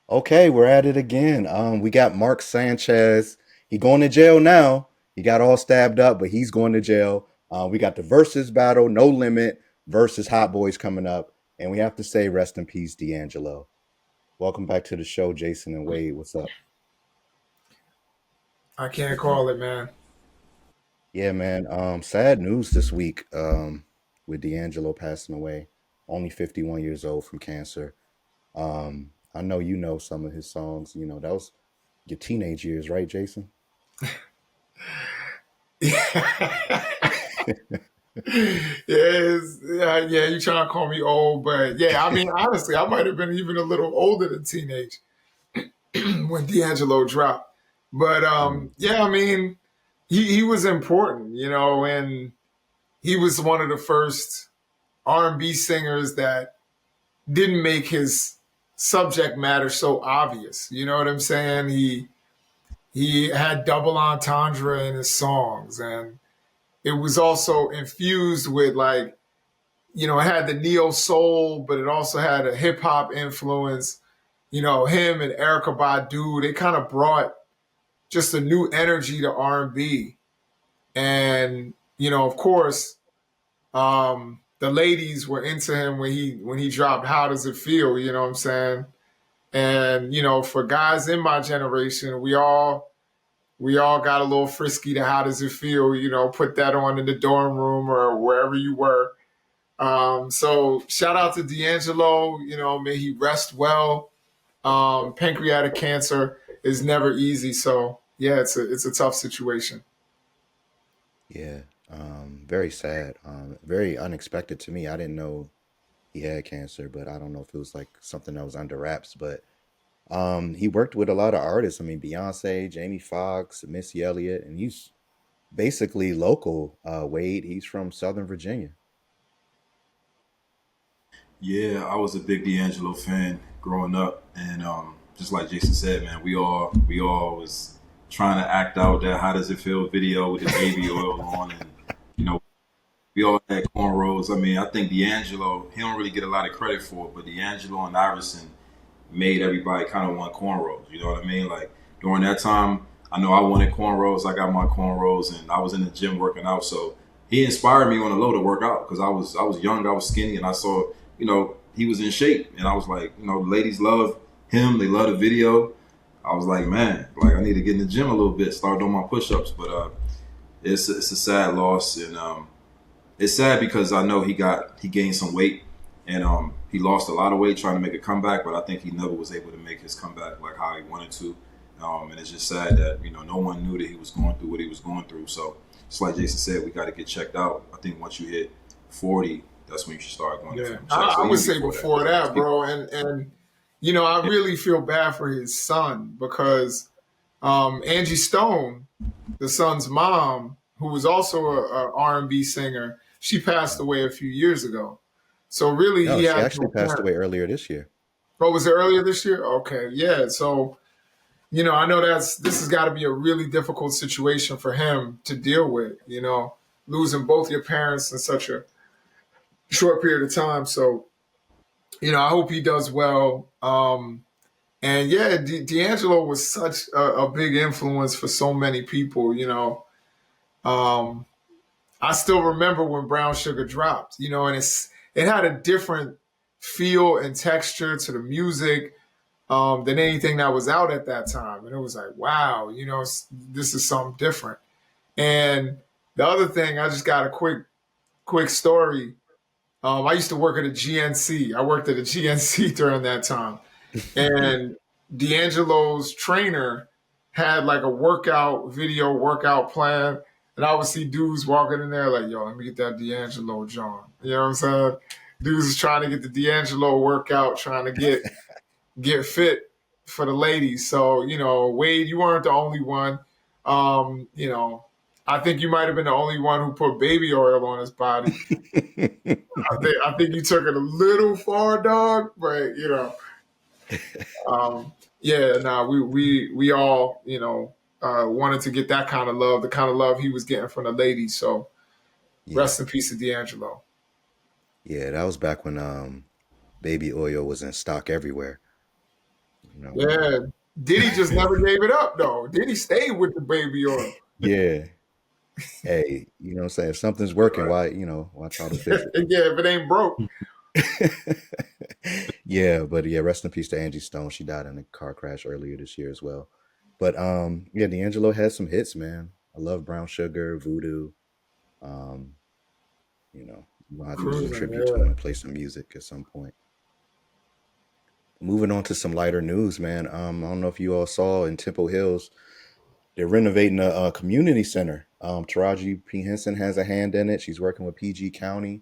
Okay, we're at it again. We got Mark Sanchez. He going to jail now. He got all stabbed up, but he's going to jail. We got the versus battle, No Limit versus Hot Boys coming up, and we have to say rest in peace, D'Angelo. Welcome back to the show, Jason and Wade. What's up? I can't call it, man. Yeah, man. Sad news this week. With D'Angelo passing away, only 51 years old from cancer. I know you know some of his songs. You know that was your teenage years, right, Jason? Yeah, you trying to call me old, but yeah, I mean, honestly, I might have been even a little older than teenage when D'Angelo dropped. But Mm. yeah, I mean, he was important, and he was one of the first R&B singers that didn't make his subject matter so obvious. You know what I'm saying? He had double entendre in his songs, and it was also infused with like, it had the neo soul, but it also had a hip hop influence. Him and Erica Badu, they kind of brought just a new energy to R&B. And of course, the ladies were into him when he dropped "How Does It Feel?" You know what I'm saying? And for guys in my generation, we all got a little frisky to "How Does It Feel?" Put that on in the dorm room or wherever you were. So shout out to D'Angelo. May he rest well. Pancreatic cancer is never easy, so yeah, it's a tough situation. Yeah, very sad. Very unexpected to me. I didn't know he had cancer, but I don't know if it was like something that was under wraps. But he worked with a lot of artists. I mean, Beyonce, Jamie Foxx, Missy Elliott, and he's basically local. Wade, he's from Southern Virginia. Yeah, I was a big D'Angelo fan growing up, and just like Jason said, man, we all was trying to act out that "How Does It Feel" video with the baby oil on, and you know, we all had cornrows. I mean, I think D'Angelo, he don't really get a lot of credit for it, but D'Angelo and Iverson made everybody kind of want cornrows. You know what I mean? Like during that time, I know I wanted cornrows. I got my cornrows, and I was in the gym working out. So he inspired me on the low to work out because I was young, I was skinny, and I saw he was in shape, and I was like, ladies love him. They love the video. I was like, man, like I need to get in the gym a little bit, start doing my push-ups. But it's a sad loss, and it's sad because I know he gained some weight, and he lost a lot of weight trying to make a comeback, but I think he never was able to make his comeback like how he wanted to. And it's just sad that no one knew that he was going through what he was going through. So just like Jason said, we got to get checked out. I think once you hit 40, that's when you should start going to Yeah, film checks. I So would even say before that, before because that, bro, and I really feel bad for his son because Angie Stone, the son's mom, who was also a R&B singer, she passed away a few years ago. So really, No, he she had actually no passed parent. away earlier this year. Oh, was it earlier this year? Okay, yeah. So I know this has got to be a really difficult situation for him to deal with. Losing both your parents in such a short period of time. So I hope he does well. And yeah, D'Angelo was such a big influence for so many people. Um, I still remember when Brown Sugar dropped. And it had a different feel and texture to the music than anything that was out at that time. And it was like, wow, this is something different. And the other thing, I just got a quick story. I used to work at a GNC. I worked at a GNC during that time, and D'Angelo's trainer had like a workout plan, and I would see dudes walking in there like, "Yo, let me get that D'Angelo John." You know what I'm saying? Dudes is trying to get the D'Angelo workout, trying to get fit for the ladies. So Wade, you weren't the only one. Um, you know, I think you might have been the only one who put baby oil on his body. I think you took it a little far, dog, but yeah, nah, we all, wanted to get that kind of love, the kind of love he was getting from the ladies. So Yeah, rest in peace to D'Angelo. yeah, that was back when baby oil was in stock everywhere. You know, Yeah. Diddy just never gave it up though. Diddy stayed with the baby oil. yeah. Hey, you know what I'm saying? If something's working, Right. why try to fix it? Yeah, if it ain't broke. Yeah, but yeah, rest in peace to Angie Stone. She died in a car crash earlier this year as well. But yeah, D'Angelo has some hits, man. I love Brown Sugar, Voodoo. Um, we're gonna have to do a Cruising, tribute to him yeah. and play some music at some point. Moving on to some lighter news, man. I don't know if you all saw in Temple Hills, they're renovating a community center. Taraji P. Henson has a hand in it. She's working with PG County.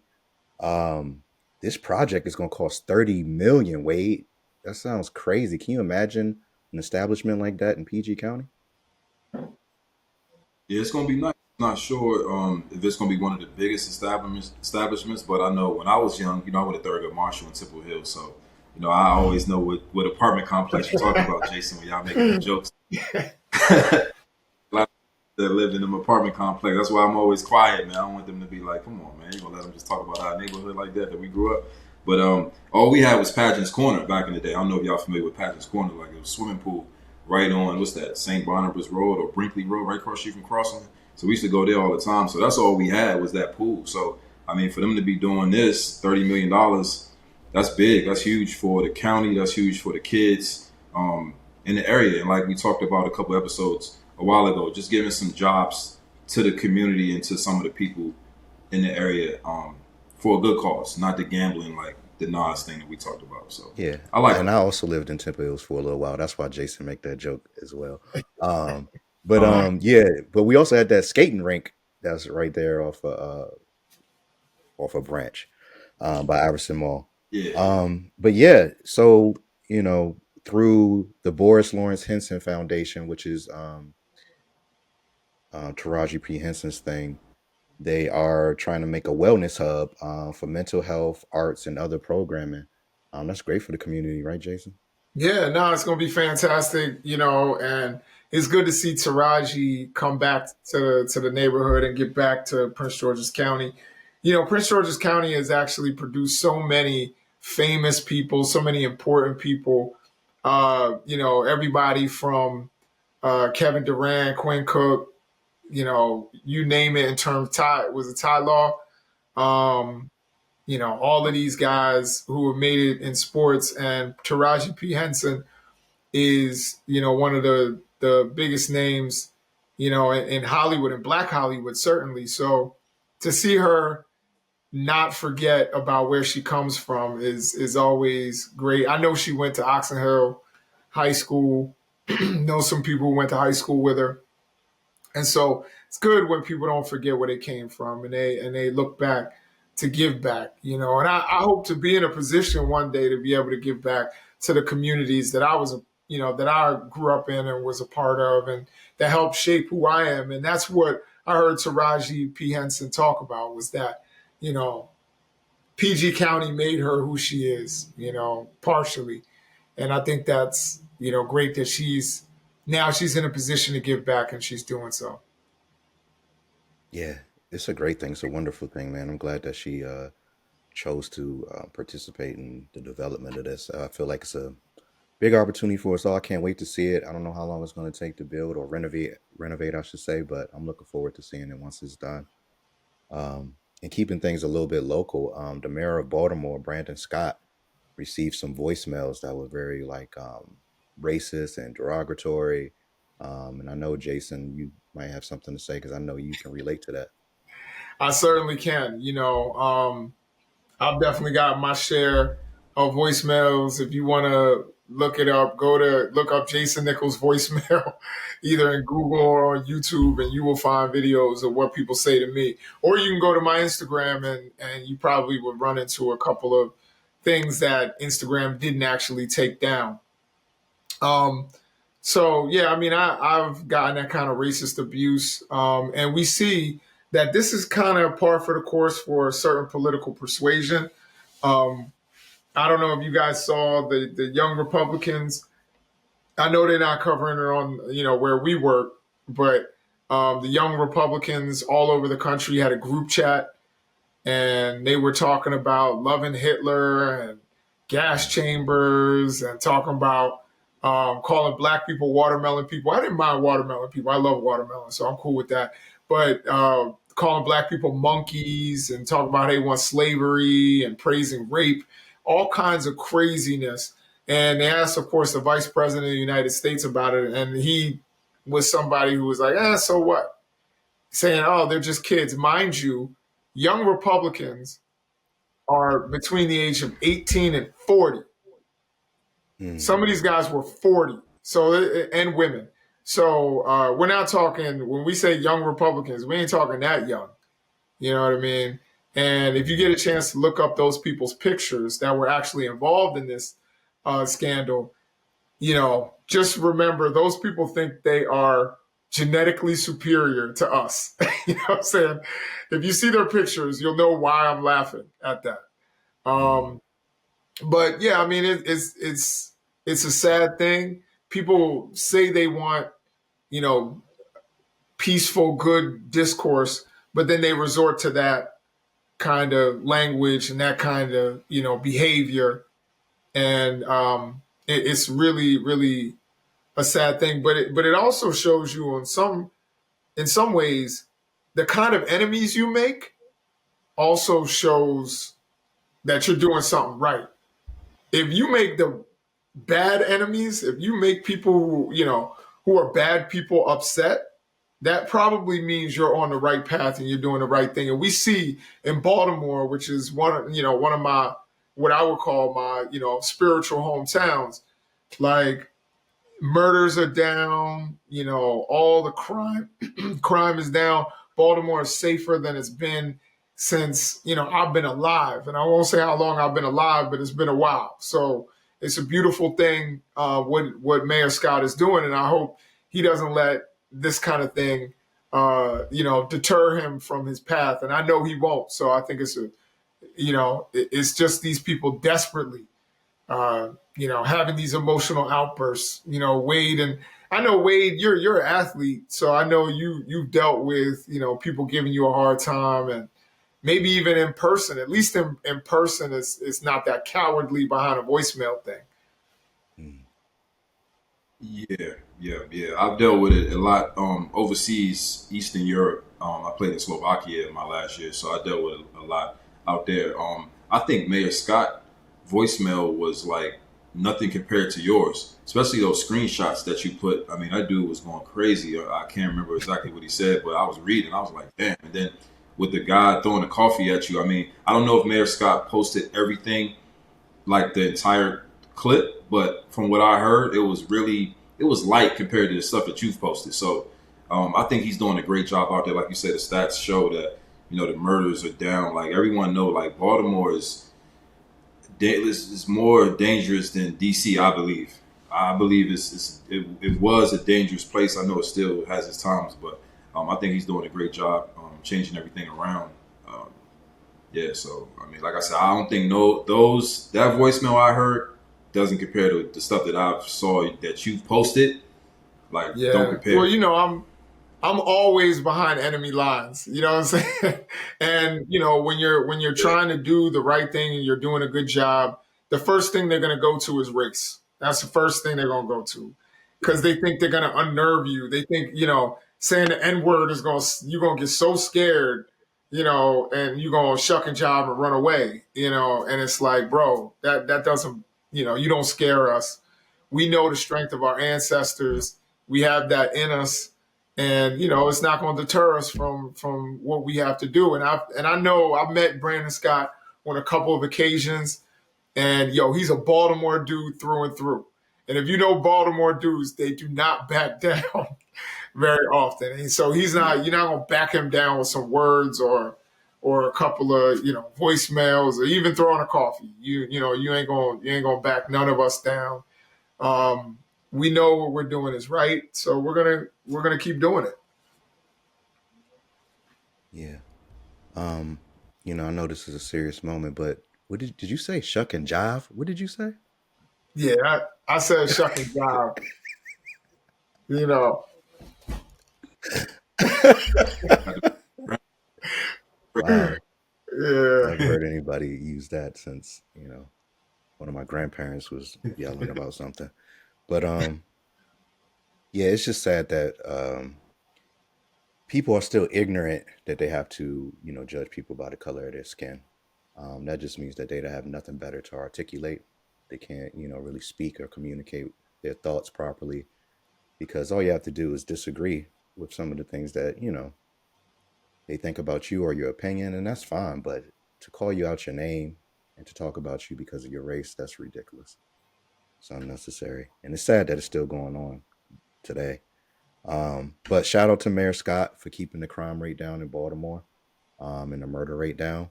Um, this project is going to cost 30 million. Wade, that sounds crazy. Can you imagine an establishment like that in PG County? Yeah, it's gonna be nice. Not sure if it's gonna be one of the biggest establishments, but I know when I was young, I went to Thurgood Marshall in Temple Hill, so I always know what apartment complex you're talking about, Jason. When y'all making them jokes, a lot of that live in them apartment complex. That's why I'm always quiet, man. I don't want them to be like, "Come on, man, you gonna let them just talk about our neighborhood like that we grew up." But all we had was Pageant's Corner back in the day. I don't know if y'all familiar with Pageant's Corner. Like it was a swimming pool right on what's that, St. Barnabas Road or Brinkley Road, right across the street from Crossing. So we used to go there all the time. So that's all we had was that pool. So I mean, for them to be doing this, $30 million, that's big. That's huge for the county. That's huge for the kids in the area. And like we talked about a couple episodes a while ago, just giving some jobs to the community and to some of the people in the area for a good cause, not the gambling like the Nas thing that we talked about. So Yeah, I like and it. I also lived in Temple Hills for a little while. That's why Jason make that joke as well. Um, but Uh-huh. yeah, but we also had that skating rink that's right there off a branch by Iverson Mall. Yeah. But yeah, so you know through the Boris Lawrence Henson Foundation, which is Taraji P Henson's thing, they are trying to make a wellness hub for mental health, arts, and other programming. That's great for the community, right, Jason? Yeah, no, it's gonna be fantastic, and it's good to see Taraji come back to the neighborhood and get back to Prince George's County. Prince George's County has actually produced so many famous people, so many important people. Everybody from Kevin Durant, Quinn Cook, you name it in terms of Ty was it Ty Law. Um, all of these guys who have made it in sports, and Taraji P. Henson is one of the biggest names in Hollywood and Black Hollywood certainly. So to see her not forget about where she comes from is always great. I know she went to Oxon Hill High School. Know some people who went to high school with her, and so it's good when people don't forget where they came from and they look back to give back, And I hope to be in a position one day to be able to give back to the communities that that I grew up in and was a part of, and that helped shape who I am. And that's what I heard Taraji P. Henson talk about was that, you know, PG County made her who she is, partially. And I think that's, great that she's in a position to give back and she's doing so. Yeah, it's a great thing. It's a wonderful thing, man. I'm glad that she chose to participate in the development of this. I feel like it's a big opportunity for us all. I can't wait to see it. I don't know how long it's going to take to build or renovate, I should say, but I'm looking forward to seeing it once it's done. And keeping things a little bit local, the mayor of Baltimore, Brandon Scott, received some voicemails that were very like racist and derogatory. And I know Jason, you might have something to say because I know you can relate to that. I certainly can. I've definitely got my share of voicemails. If you want to look it up, look up Jason Nichols voicemail, either in Google or on YouTube, and you will find videos of what people say to me. Or you can go to my Instagram, and you probably would run into a couple of things that Instagram didn't actually take down. Um, so yeah, I mean, I've gotten that kind of racist abuse, and we see that this is kind of par for the course for a certain political persuasion. Um, I don't know if you guys saw the young Republicans. I know they're not covering it on where we work, but the young Republicans all over the country had a group chat, and they were talking about loving Hitler and gas chambers and talking about calling black people watermelon people. I didn't mind watermelon people. I love watermelon, so I'm cool with that. But calling black people monkeys and talking about how they want slavery and praising rape, all kinds of craziness. And they asked, of course, the vice president of the United States about it, and he was somebody who was like, so what? Saying, oh, they're just kids. Mind you, young Republicans are between the age of 18 and 40. Mm. Some of these guys were 40, so and women. So we're not talking, when we say young Republicans, we ain't talking that young. You know what I mean? And if you get a chance to look up those people's pictures that were actually involved in this scandal, just remember those people think they are genetically superior to us. You know what I'm saying? If you see their pictures, you'll know why I'm laughing at that. Mm. But yeah, I mean, it's a sad thing. People say they want, you know, peaceful, good discourse, but then they resort to that kind of language and that kind of behavior, and it's really, really a sad thing. But it also shows you in some ways the kind of enemies you make also shows that you're doing something right. If you make the bad enemies, if you make people who are bad people upset, that probably means you're on the right path and you're doing the right thing. And we see in Baltimore, which is one of my, what I would call my spiritual hometowns, like murders are down, all the crime is down. Baltimore is safer than it's been since I've been alive, and I won't say how long I've been alive, but it's been a while. So it's a beautiful thing, what Mayor Scott is doing, and I hope he doesn't let this kind of thing deter him from his path, and I know he won't. So I think it's just these people desperately having these emotional outbursts. Wade, and I know Wade, you're an athlete, so I know you've dealt with people giving you a hard time, and maybe even in person. At least in person, it's not that cowardly behind a voicemail thing. Mm. Yeah. I've dealt with it a lot overseas, Eastern Europe. I played in Slovakia in my last year, so I dealt with it a lot out there. I think Mayor Scott voicemail was like nothing compared to yours, especially those screenshots that you put. I mean, that dude was going crazy. I can't remember exactly what he said, but I was reading. I was like, damn. And then with the guy throwing the coffee at you, I mean, I don't know if Mayor Scott posted everything, like the entire clip, but from what I heard, it was light compared to the stuff that you've posted. So I think he's doing a great job out there. Like you said, the stats show that the murders are down. Like everyone know, like Baltimore is more dangerous than DC. I believe. I believe it was a dangerous place. I know it still has its times, but I think he's doing a great job changing everything around. Um, yeah, so I mean, like I said, I don't think that voicemail I heard doesn't compare to the stuff that I've saw that you've posted. Like, don't Yeah. Well, compare. I'm always behind enemy lines. You know what I'm saying? And when you're Yeah, trying to do the right thing and you're doing a good job, the first thing they're going to go to is race. That's the first thing they're going to go to, because they think they're going to unnerve you. They think saying the N word is going to, you're going to get so scared, and you're going to shuck and jive and run away. And it's like, bro, that doesn't, you don't scare us. We know the strength of our ancestors. We have that in us, and it's not going to deter us from what we have to do. And I know I've met Brandon Scott on a couple of occasions, and he's a Baltimore dude through and through. And if you know Baltimore dudes, they do not back down very often. And so you're not going to back him down with some words or a couple of voicemails, or even throwing a coffee. You ain't gonna back none of us down. We know what we're doing is right, so we're gonna keep doing it. Yeah. Um, I know this is a serious moment, but did you say shuck and jive? What did you say? Yeah, I said shuck and jive. You know, Wow. Never yeah, heard anybody use that since, one of my grandparents was yelling about something. But yeah, it's just sad that people are still ignorant that they have to, judge people by the color of their skin. That just means that they have nothing better to articulate. They can't, really speak or communicate their thoughts properly because all you have to do is disagree with some of the things that, they think about you or your opinion, and that's fine. But to call you out your name and to talk about you because of your race, that's ridiculous. It's unnecessary. And it's sad that it's still going on today. But shout out to Mayor Scott for keeping the crime rate down in Baltimore, and the murder rate down.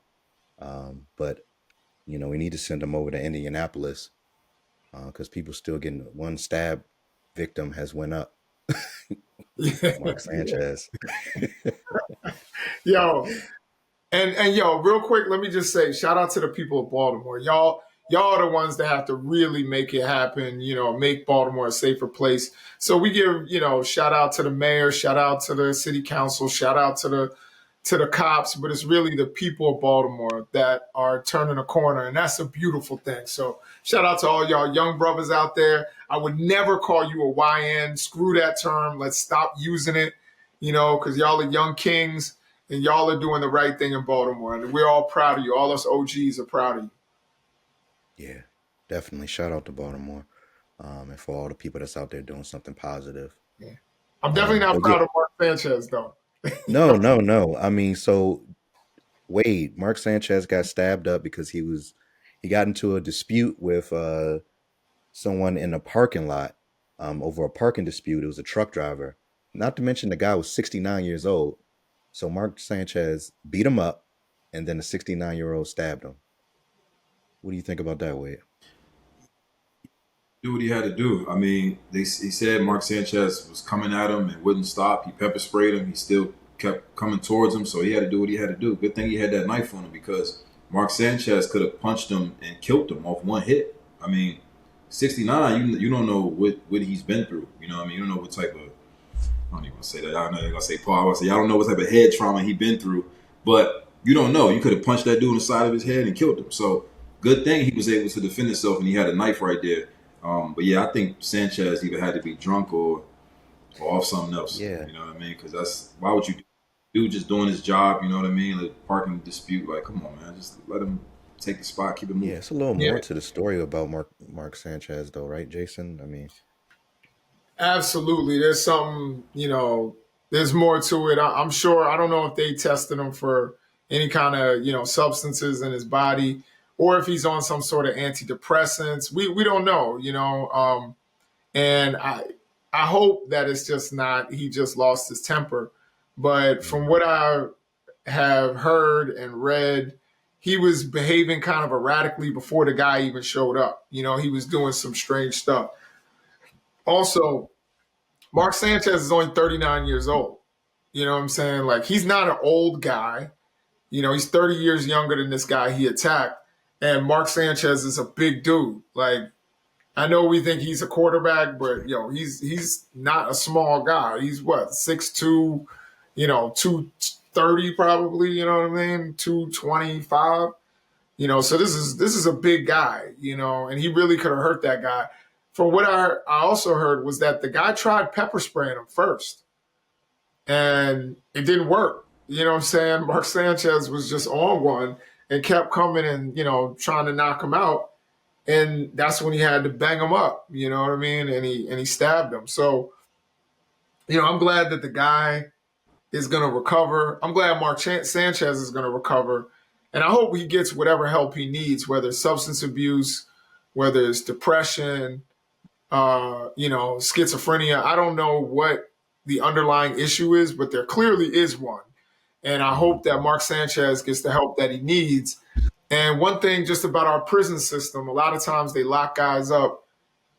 But we need to send them over to Indianapolis because people still getting one stab victim has went up. Yeah, Mark yeah. Sanchez. Yo, and yo, real quick, let me just say, shout out to the people of Baltimore. Y'all are the ones that have to really make it happen, make Baltimore a safer place. So we give, shout out to the mayor, shout out to the city council, shout out to the cops, but it's really the people of Baltimore that are turning a corner, and that's a beautiful thing. So shout out to all y'all young brothers out there. I would never call you a YN. Screw that term. Let's stop using it, because y'all are young kings and y'all are doing the right thing in Baltimore, and we're all proud of you. All us OGs are proud of you. Yeah, definitely. Shout out to Baltimore, and for all the people that's out there doing something positive. Yeah. I'm definitely not But yeah, proud of Mark Sanchez, though. no, no, no. I mean, so Wade, Mark Sanchez got stabbed up because he got into a dispute with someone in a parking lot over a parking dispute. It was a truck driver. Not to mention the guy was 69 years old. So Mark Sanchez beat him up, and then the 69-year-old stabbed him. What do you think about that, Wade? Do what he had to do. I mean, he said Mark Sanchez was coming at him and wouldn't stop. He pepper sprayed him. He still kept coming towards him, so he had to do what he had to do. Good thing he had that knife on him because Mark Sanchez could have punched him and killed him off one hit. I mean, 69, you don't know what he's been through. You know what I mean? You don't know what type of, I don't even want to say that. I don't know you're going to say Paul. I want to say, I don't know what type of head trauma he been through, but you don't know. You could have punched that dude in the side of his head and killed him. So good thing he was able to defend himself and he had a knife right there. But yeah, I think Sanchez either had to be drunk or off something else. Yeah, You know what I mean? Because that's why would you do just doing his job? You know what I mean? Like parking dispute. Like, come on, man, just let him take the spot, keep it yeah. moving. It's a little Yeah, more to the story about Mark Sanchez, though, right, Jason? I mean, absolutely. There's something, there's more to it. I'm sure. I don't know if they tested him for any kind of, substances in his body or if he's on some sort of antidepressants. We don't know, and I hope that it's just not, he just lost his temper. But from mhm. what I have heard and read, he was behaving kind of erratically before the guy even showed up. He was doing some strange stuff. Also, Mark Sanchez is only 39 years old. You know what I'm saying? Like, he's not an old guy. He's 30 years younger than this guy he attacked. And Mark Sanchez is a big dude. Like, I know we think he's a quarterback, but he's not a small guy. He's what, 6'2", 230 probably, you know what I mean? 225. So this is a big guy, and he really could have hurt that guy. From what I also heard was that the guy tried pepper spraying him first and it didn't work. You know what I'm saying? Mark Sanchez was just on one and kept coming and, trying to knock him out. And that's when he had to bang him up, you know what I mean? And he stabbed him. So, I'm glad that the guy is going to recover. I'm glad Mark Sanchez is going to recover. And I hope he gets whatever help he needs, whether it's substance abuse, whether it's depression, schizophrenia. I don't know what the underlying issue is, but there clearly is one. And I Mhm. hope that Mark Sanchez gets the help that he needs. And one thing just about our prison system, a lot of times they lock guys up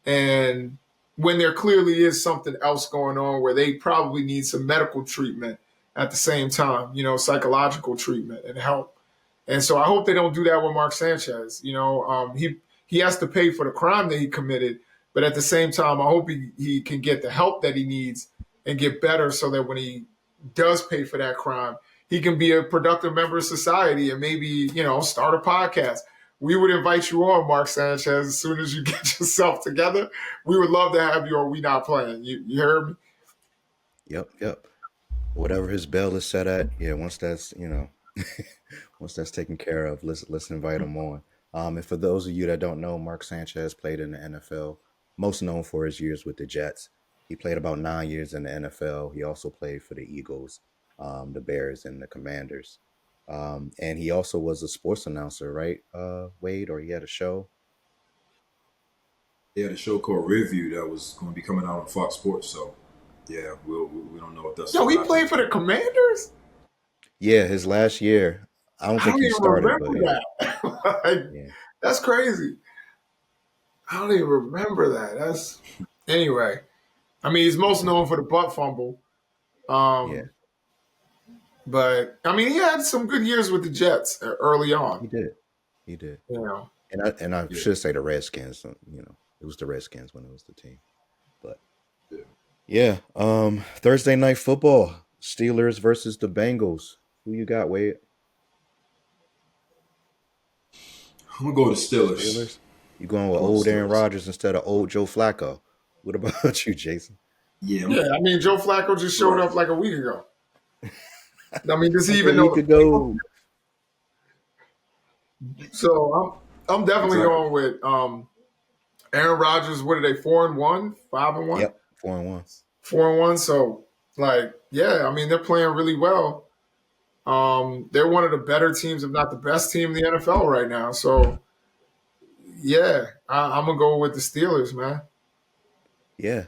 and when there clearly is something else going on where they probably need some medical treatment at the same time, psychological treatment and help. And so I hope they don't do that with Mark Sanchez. He has to pay for the crime that he committed, but at the same time, I hope he can get the help that he needs and get better so that when he does pay for that crime, he can be a productive member of society and maybe, start a podcast. we would invite you on, Mark Sanchez, as soon as you get yourself together. We would love to have you on We Not Playing. You heard me? Yep, yep. Whatever his bail is set at, yeah. Once that's once that's taken care of, let's invite him on. And for those of you that don't know, Mark Sanchez played in the NFL, most known for his years with the Jets. He played about 9 years in the NFL. He also played for the Eagles, the Bears, and the Commanders. And he also was a sports announcer, right, Wade? Or he had a show. They had a show called Review that was going to be coming out on Fox Sports. So yeah, we don't know if that's Yo, still he happening. played for the Commanders? Yeah, his last year. I don't I think don't he even started, remember but yeah, that. Like, yeah, that's crazy. I don't even remember that. That's anyway. I mean, he's most known for the butt fumble. yeah. Um, but I mean, he had some good years with the Jets early on. He did. He did. You know, And I Yeah, should say the Redskins. It was the Redskins when it was the team. But yeah. yeah, Thursday night football: Steelers versus the Bengals. Who you got, Wade? I'm gonna go with the Steelers. Steelers. You going with Go with old the Aaron Steelers. Rodgers instead of old Joe Flacco? What about you, Jason? Yeah, yeah. I mean, Joe Flacco just showed right. up like a week ago. I mean, does he Like a even know week the playbook? ago. So I'm definitely Exactly. going with Aaron Rodgers. What are they? 4-1, 5-1, Yep, 4-1. 4-1. So like, yeah, I mean, they're playing really well. They're one of the better teams, if not the best team in the NFL right now. So yeah, I'm gonna go with the Steelers, man. Yeah,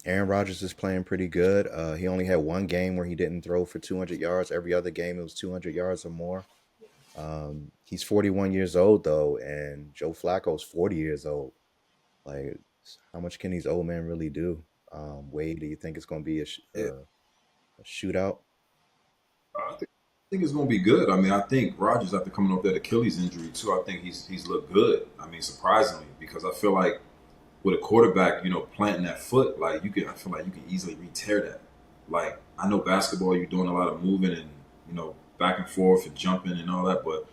Aaron Rodgers is playing pretty good. He only had one game where he didn't throw for 200 yards. Every other game, it was 200 yards or more. He's 41 years old though, and Joe Flacco's 40 years old. Like, how much can these old men really do? Wade, do you think it's going to be Yeah. a shootout? I think it's gonna be good. I mean, I think Rodgers, after coming off that Achilles injury too, I think he's looked good. I mean, surprisingly, because I feel like with a quarterback, planting that foot, like I feel like you can easily re-tear that. Like I know basketball, you're doing a lot of moving and back and forth and jumping and all that, but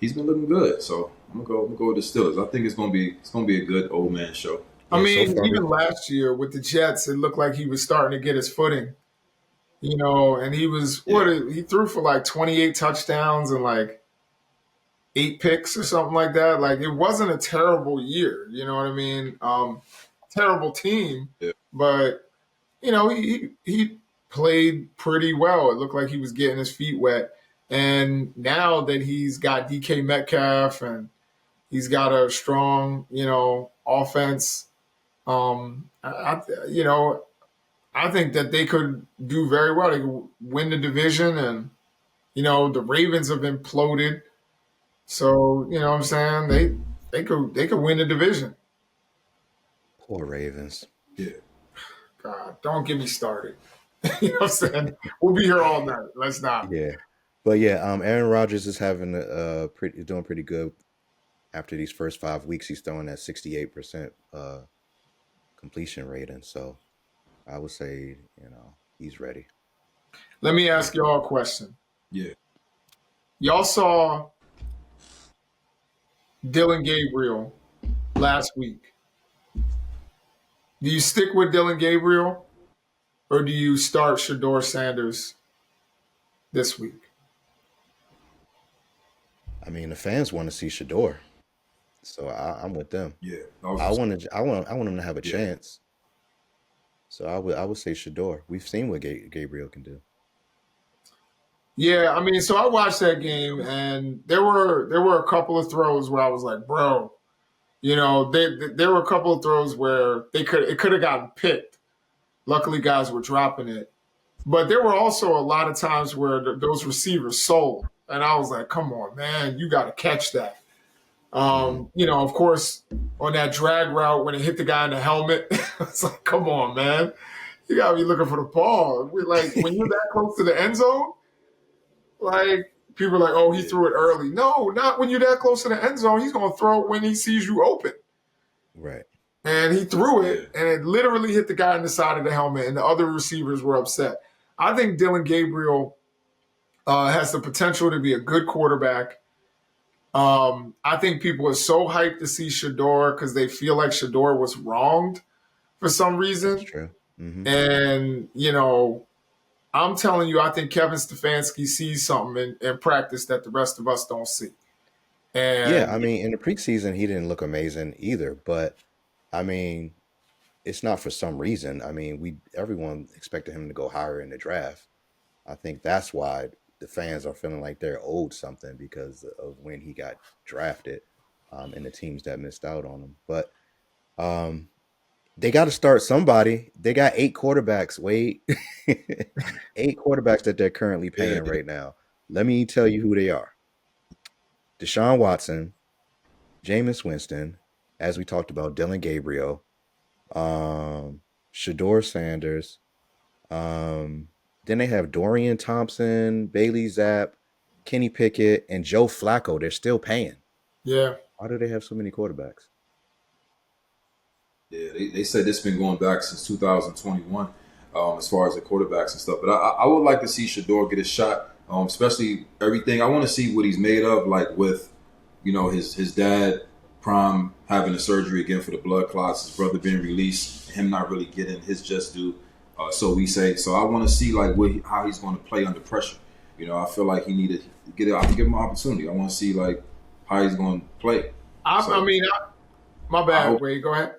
he's been looking good. So I'm gonna go with the Steelers. I think it's gonna be a good old man show. I Yeah, so mean, far, even last year with the Jets, it looked like he was starting to get his footing. And he was Yeah, he threw for like 28 touchdowns and like 8 picks or something like that. Like it wasn't a terrible year, you know what I mean? Terrible team, yeah, but he played pretty well. It looked like he was getting his feet wet. And now that he's got DK Metcalf and he's got a strong, offense, I think that they could do very well. They could win the division, and the Ravens have imploded. So what I'm saying, they could win the division. poor Ravens. yeah. God, don't get me started. You know what I'm saying? We'll be here all night. Let's not. Yeah, but yeah, Aaron Rodgers is having doing pretty good after these first 5 weeks. He's throwing at 68% completion rating. So I would say he's ready. Let me Yeah. ask y'all a question. Yeah. Y'all saw Dylan Gabriel last week. Do you stick with Dylan Gabriel or do you start Shador Sanders this week? I mean, the fans want to see Shador, so I'm with them. Yeah. I want him to have a Yeah. chance. So I would say Shador. We've seen what Gabriel can do. Yeah, I mean, so I watched that game, and there were a couple of throws where I was like, bro, there were a couple of throws where it could have gotten picked. Luckily, guys were dropping it, but there were also a lot of times where those receivers sold, and I was like, come on, man, you got to catch that. Hmm. Of course, on that drag route when it hit the guy in the helmet, it's like, come on, man, you got to be looking for the ball. We're like, when you're that close to the end zone. Like people are like, oh, he Yeah. threw it early. No, not when you're that close to the end zone. He's gonna throw it when he sees you open. Right. And he threw Yeah. it, and it literally hit the guy in the side of the helmet, and the other receivers were upset. I think Dylan Gabriel has the potential to be a good quarterback. I think people are so hyped to see Shador because they feel like Shador was wronged for some That's reason. true. Hmm. And, I'm telling you, I think Kevin Stefanski sees something in practice that the rest of us don't see. Yeah, And I mean, in the preseason, he didn't look amazing either, but I mean, it's not for some reason. I mean, we everyone expected him to go higher in the draft. I think that's why the fans are feeling like they're owed something because of when he got drafted, and the teams that missed out on him. But um, they got to start somebody. They got 8 quarterbacks. Wait, 8 quarterbacks that they're currently Yeah, paying right now. Let me tell you who they are: Deshaun Watson, Jameis Winston, as we talked about, Dylan Gabriel, Shador Sanders. Um, then they have Dorian Thompson, Bailey Zapp, Kenny Pickett, and Joe Flacco. They're still paying. yeah, Why do they have so many quarterbacks? yeah. They said this been going back since 2021, as far as the quarterbacks and stuff. But I would like to see Shador get a shot, especially everything. I want to see what he's made of, like with his dad Prime having a surgery again for the blood clots, his brother being released, him not really getting his just due. So we say. So I want to see like how he's going to play under pressure. I feel like he needed to get it. I give him an opportunity. I want to see like how he's going to play. I So mean, my I bad, hope. Wade. Go ahead.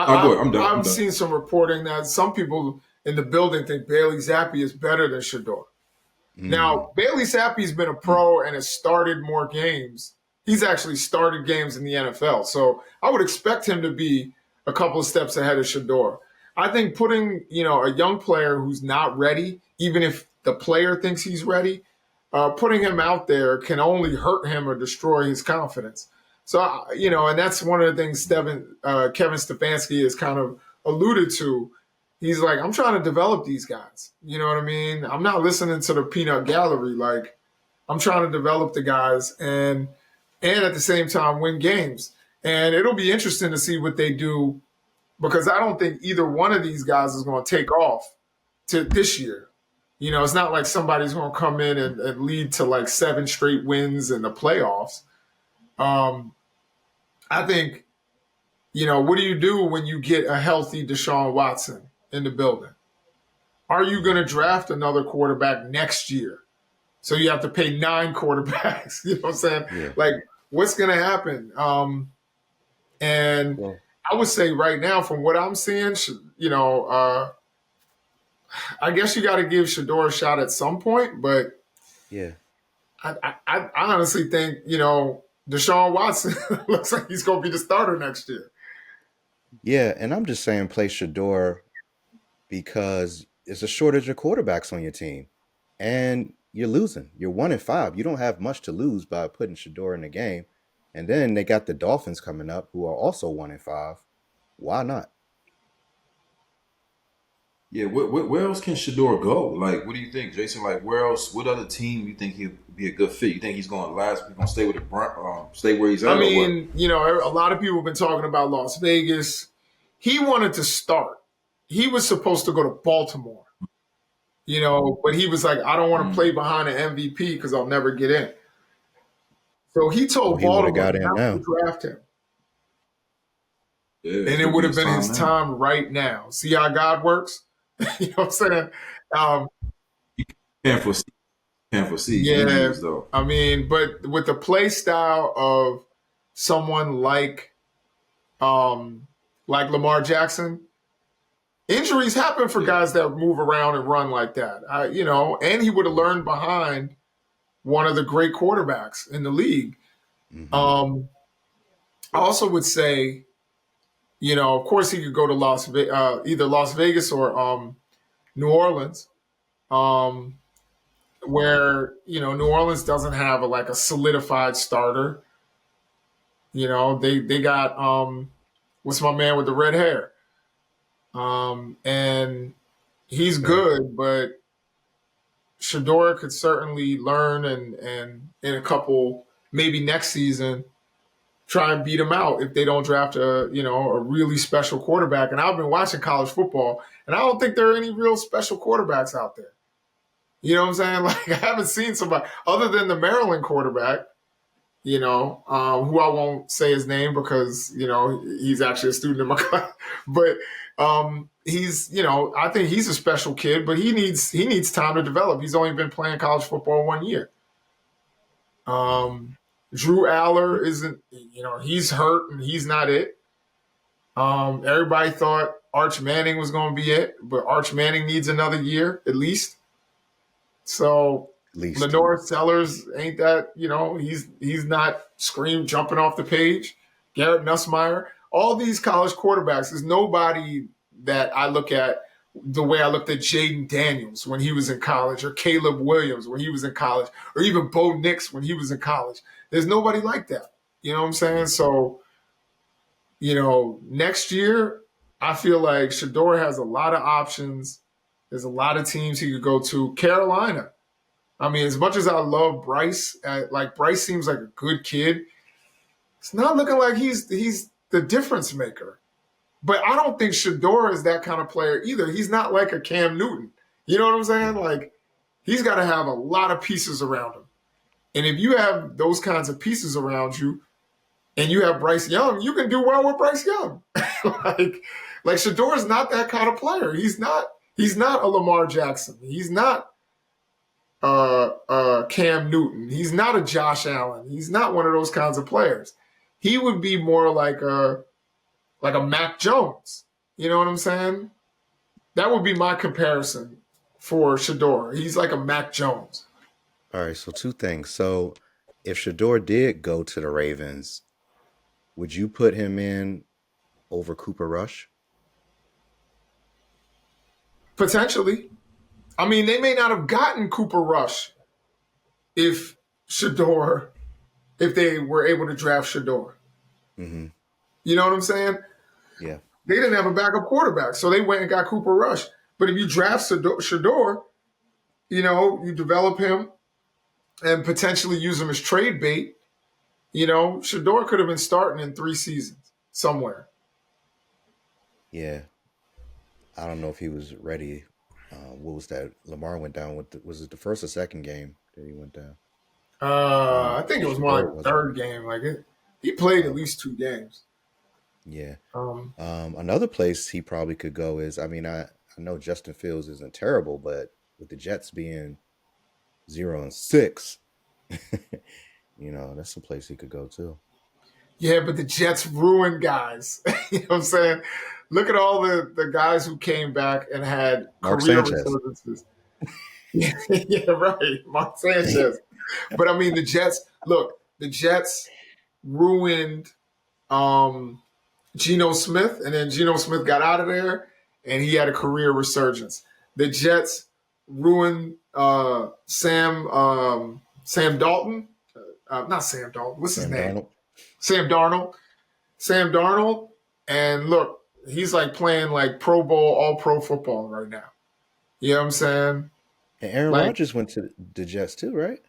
I'll go I, ahead. I'm done. I'm I've done. seen some reporting that some people in the building think Bailey Zappi is better than Shador. Mm, Now, Bailey Zappi's been a pro and has started more games. He's actually started games in the NFL. So I would expect him to be a couple of steps ahead of Shador. I think putting, a young player who's not ready, even if the player thinks he's ready, putting him out there can only hurt him or destroy his confidence. So, and that's one of the things Kevin Stefanski has kind of alluded to. He's like, I'm trying to develop these guys. You know what I mean? I'm not listening to the peanut gallery. Like, I'm trying to develop the guys and at the same time win games. And it'll be interesting to see what they do because I don't think either one of these guys is going to take off to this year. It's not like somebody's going to come in and lead to like 7 straight wins in the playoffs. Um, I think, what do you do when you get a healthy Deshaun Watson in the building? Are you going to draft another quarterback next year? So you have to pay 9 quarterbacks. You know what I'm saying? yeah. Like, what's going to happen? And Well, I would say right now, from what I'm seeing, I guess you got to give Shador a shot at some point. But yeah. I honestly think, Deshaun Watson looks like he's going to be the starter next year. Yeah. And I'm just saying play Shador because it's a shortage of quarterbacks on your team. And you're losing. You're 1-5. You don't have much to lose by putting Shador in the game. And then they got the Dolphins coming up, who are also 1-5. Why not? Yeah, where else can Shador go? Like, what do you think, Jason? Like, where else? What other team you think he'd be a good fit? You think he's going to last? He's going to stay with stay where he's I at, or what? mean, a lot of people have been talking about Las Vegas. He wanted to start. He was supposed to go to Baltimore, but he was like, I don't want to Mm, play behind an MVP because I'll never get in. So he Well, told he would have Baltimore got in not to now. draft him. yeah, it And it could would be have his been time his now. time right now. See how God works? You know what I'm saying? Um, Can't foresee, can't foresee yeah, injuries though. I mean, but with the play style of someone like Lamar Jackson, injuries happen for Yeah, guys that move around and run like that. And he would have learned behind one of the great quarterbacks in the league. Hmm. Um, I also would say, of course, he could go to either Las Vegas or New Orleans, um, where New Orleans doesn't have like a solidified starter. They got what's my man with the red hair, and he's Okay. good, but Shador could certainly learn and in a couple maybe next season try and beat him out if they don't draft a really special quarterback. And I've been watching college football, and I don't think there are any real special quarterbacks out there. You know what I'm saying? Like I haven't seen somebody other than the Maryland quarterback. who I won't say his name because, he's actually a student in my class. But I think he's a special kid, but he needs time to develop. He's only been playing college football 1 year. Drew Aller isn't, he's hurt and he's not it. Everybody thought Arch Manning was going to be it, but Arch Manning needs another year at least. So At least. Lenore Sellers ain't that, he's not jumping off the page. Garrett Nussmeier, all these college quarterbacks, there's nobody that I look at the way I looked at Jaden Daniels when he was in college, or Caleb Williams when he was in college, or even Bo Nix when he was in college. There's nobody like that. You know what I'm saying? So, next year, I feel like Shador has a lot of options. There's a lot of teams he could go to. Carolina. I mean, as much as I love Bryce, Bryce seems like a good kid. It's not looking like he's the difference maker. But I don't think Shador is that kind of player either. He's not like a Cam Newton. You know what I'm saying? Like, he's got to have a lot of pieces around him. And if you have those kinds of pieces around you, and you have Bryce Young, you can do well with Bryce Young. like Shador is not that kind of player. He's not a Lamar Jackson. He's not Cam Newton. He's not a Josh Allen. He's not one of those kinds of players. He would be more like a Mac Jones. You know what I'm saying? That would be my comparison for Shador. He's like a Mac Jones. All right, so two things. So if Shador did go to the Ravens, would you put him in over Cooper Rush? Potentially. I mean, they may not have gotten Cooper Rush if they were able to draft Shador. Mm-hmm. You know what I'm saying? Yeah. They didn't have a backup quarterback, so they went and got Cooper Rush. But if you draft Shador, you develop him and potentially use him as trade bait, Shador could have been starting in 3 seasons somewhere. Yeah. I don't know if he was ready. What was that? Lamar went down with, was it the first or second game that he went down? I think it was more Shador like the wasn't. third game. He played at Oh, least 2 games. yeah. Um, Another place he probably could go is, I know Justin Fields isn't terrible, but with the Jets being 0-6, that's a place he could go too. yeah, but the Jets ruined guys. You know what I'm saying? Look at all the guys who came back and had Mark career Sanchez. resurgences. Yeah, right. Mark Sanchez. But I mean, the Jets ruined Geno Smith, and then Geno Smith got out of there, and he had a career resurgence. The Jets ruined Sam Dalton. Not Sam Dalton. What's his Sam name? Darnold. Sam Darnold. Sam Darnold. And look, he's like playing like Pro Bowl, all pro football right now. You know what I'm saying? And Aaron Like, Rodgers went to the Jets too, right?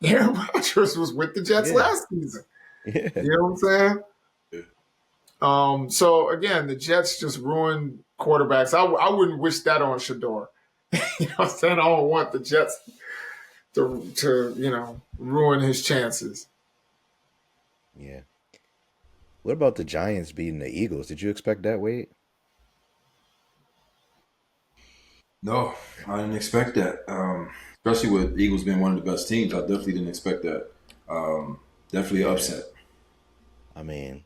Aaron Rodgers was with the Jets Yeah. last season. Yeah. You know what I'm saying? So again, the Jets just ruined quarterbacks. I wouldn't wish that on Shador. You know what I'm saying? I don't want the Jets to ruin his chances. Yeah. What about the Giants beating the Eagles? Did you expect that, Wade? No, I didn't expect that. Especially with Eagles being one of the best teams, I definitely didn't expect that. Definitely Yeah. upset. I mean,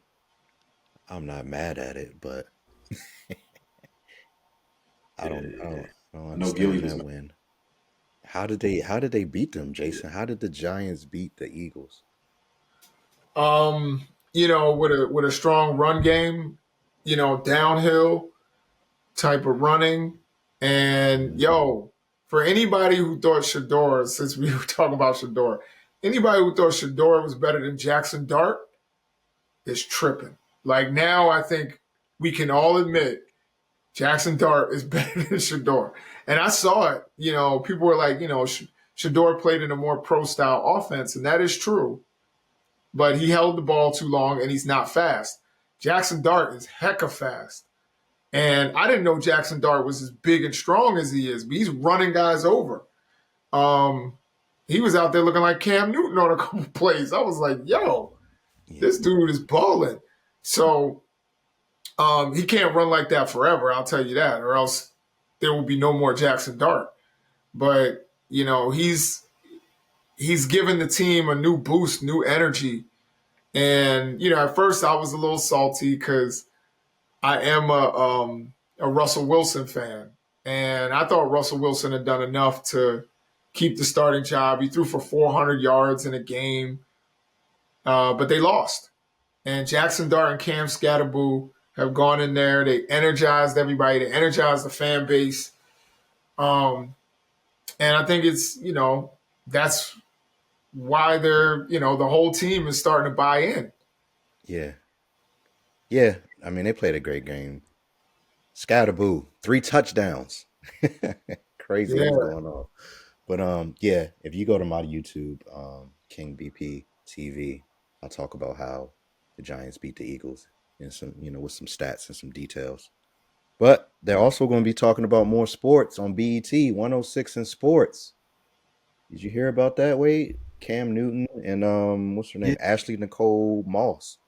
I'm not mad at it, but I don't I know Gilly understand was that mad. win. How did they beat them, Jason? How did the Giants beat the Eagles? With a strong run game, downhill type of running. And for anybody who thought Shador, since we were talking about Shador, anybody who thought Shador was better than Jackson Dart is tripping. Like, now I think we can all admit Jackson Dart is better than Shador. And I saw it. People were like, Shador played in a more pro style offense, and that is true. But he held the ball too long and he's not fast. Jackson Dart is hecka fast. And I didn't know Jackson Dart was as big and strong as he is, but he's running guys over. he was out there looking like Cam Newton on a couple plays. I was like, yo, Yeah. this dude is balling. So he can't run like that forever. I'll tell you that, or else there will be no more Jackson Dart. But he's given the team a new boost, new energy. And at first I was a little salty because I am a Russell Wilson fan, and I thought Russell Wilson had done enough to keep the starting job. He threw for 400 yards in a game, but they lost. And Jackson Dart and Cam Scatterboo have gone in there. They energized everybody. They energized the fan base. Um, and I think that's why the whole team is starting to buy in. Yeah. Yeah. I mean, they played a great game. Scatterboo, 3 touchdowns. Crazy what's Yeah. going on. But yeah, if you go to my YouTube, King BP TV, I'll talk about how the Giants beat the Eagles and some, with some stats and some details. But they're also going to be talking about more sports on BET 106 in sports. Did you hear about that, Wade? Cam Newton and what's her Yeah, name? Ashley Nicole Moss.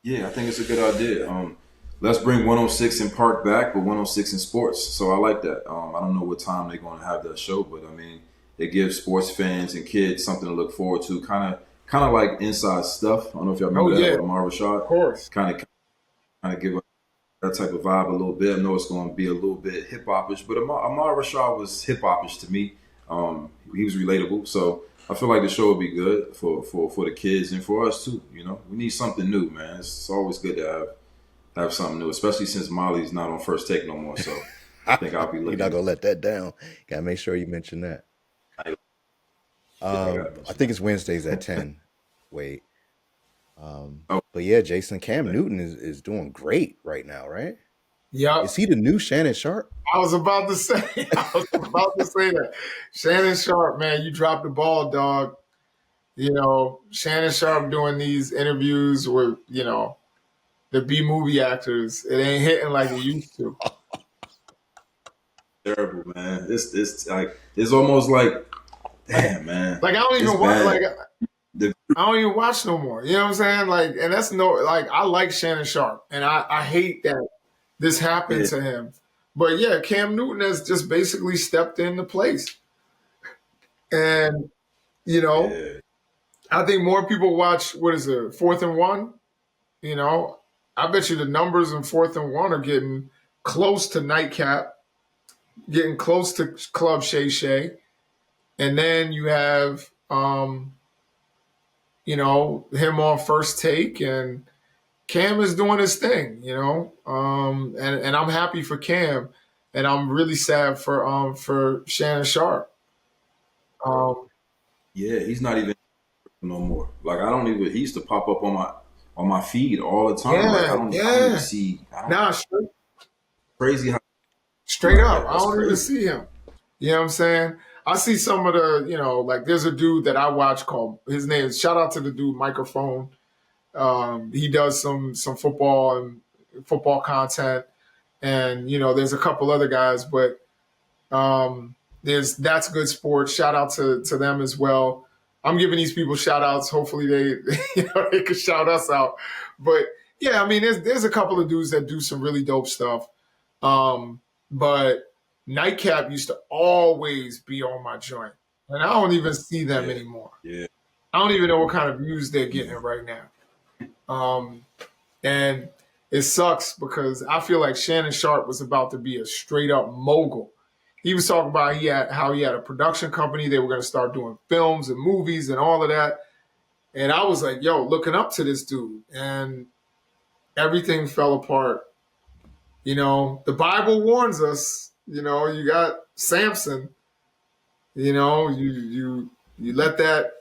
yeah, I think it's a good idea. Let's bring 106 in Park back, but 106 in sports. So I like that. I don't know what time they're going to have that show, but I mean, it gives sports fans and kids something to look forward to. Kind of like inside stuff. I don't know if y'all Oh remember that yeah, with Amar of Rashad. course. Kind of give that type of vibe a little bit. I know it's going to be a little bit hip hopish, but Amar Rashad was hip hopish to me. He was relatable, so I feel like the show will be good for the kids and for us too. We need something new, man. It's always good to have something new, especially since Molly's not on first take no more. So I think I'll be You're not looking. gonna let that down. Gotta make sure you mention that. Yeah, I got to I mention think it's Wednesdays at 10. Wait. that. But yeah, Jason, Cam Oh, Newton is doing great right now, right? Is Yep. he the new Shannon Sharp? I was about to say, I was about to say that. Shannon Sharp, man, you dropped the ball, dog. Shannon Sharp doing these interviews with, the B movie actors. It ain't hitting like it used to. terrible, man. It's like it's almost like, Like, damn, man, like I don't it's even watch. Like bad. The, I don't even watch no more. You know what I'm saying? Like, and that's no like I like Shannon Sharp, and I hate that this happened yeah, to him. But yeah, Cam Newton has just basically stepped into place, and you know, yeah, I think more people watch. What is it? 4th and 1. You know, I bet you the numbers in 4th and 1 are getting close to nightcap, getting close to Club Shay Shay, and then you have him on first take, and Cam is doing his thing, and I'm happy for Cam, and I'm really sad for Shannon Sharp. Um, yeah. He's not even no more. Like I don't even. He used to pop up on my feed all the time. Like yeah, I don't even yeah. see. I don't Nah, crazy how straight like up, that. I That's don't even crazy. see him. You know what I'm saying? I see some of the, like there's a dude that I watch called his name is shout out to the dude Microphone. He does some football and football content, and there's a couple other guys, but there's that's good sports. Shout out to them as well. I'm giving these people shout outs. Hopefully they they could shout us out. But yeah, I mean there's a couple of dudes that do some really dope stuff. But Nightcap used to always be on my joint. And I don't even see them Yeah, anymore. yeah, I don't even know what kind of views they're getting yeah, right now. Um, and it sucks because I feel like Shannon Sharp was about to be a straight up mogul. He was talking about how he had a production company. They were going to start doing films and movies and all of that. And I was like, yo, looking up to this dude. And everything fell apart. The Bible warns us, you got Samson, you let that,